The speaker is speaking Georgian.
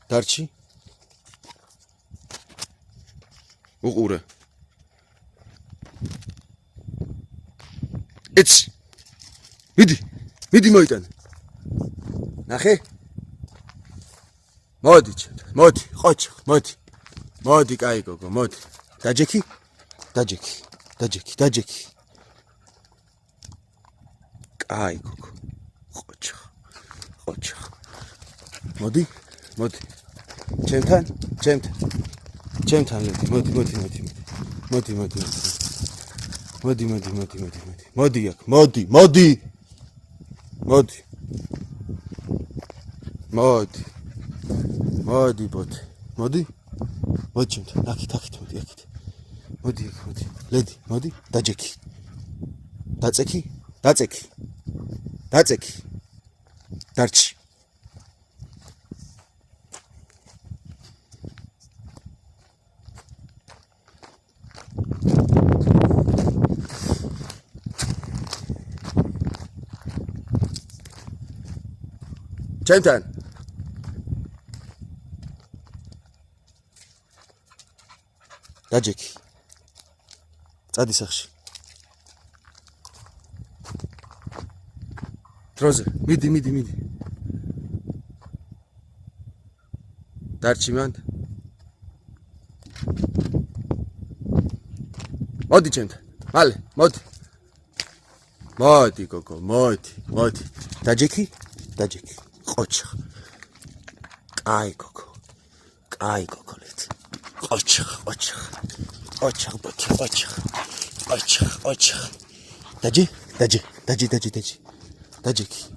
დარჩი. უყურე. იცი. მიდი მოიტანე. ნახე? მოდი ჩემ. მოდი, ყოჩი, მოდი. მოდი, კაი გოგო, მოდი. დაჯექი? დაჯექი. კაი გოგო. ყოჩი. მოდი. ჩემთან ლედი, მოდი. მოდი აქ, მოდი. მოდი ბოთი. მოდი ჩემთან, აქეთ მოდი აქეთ. მოდი. ლედი, მოდი, დაჯექი. დაწექი. დარჩი. ჩემთან დაჯექი. წადი სახში. დროზე, მიდი. დარჩი მან. მოდი ჩემთან. მალე, მოდი. მოდი გოგო, მოდი. დაჯექი. ყოჩი. კაი გოგო ლედი. ყოჩი. დაჯი. დაჯექი.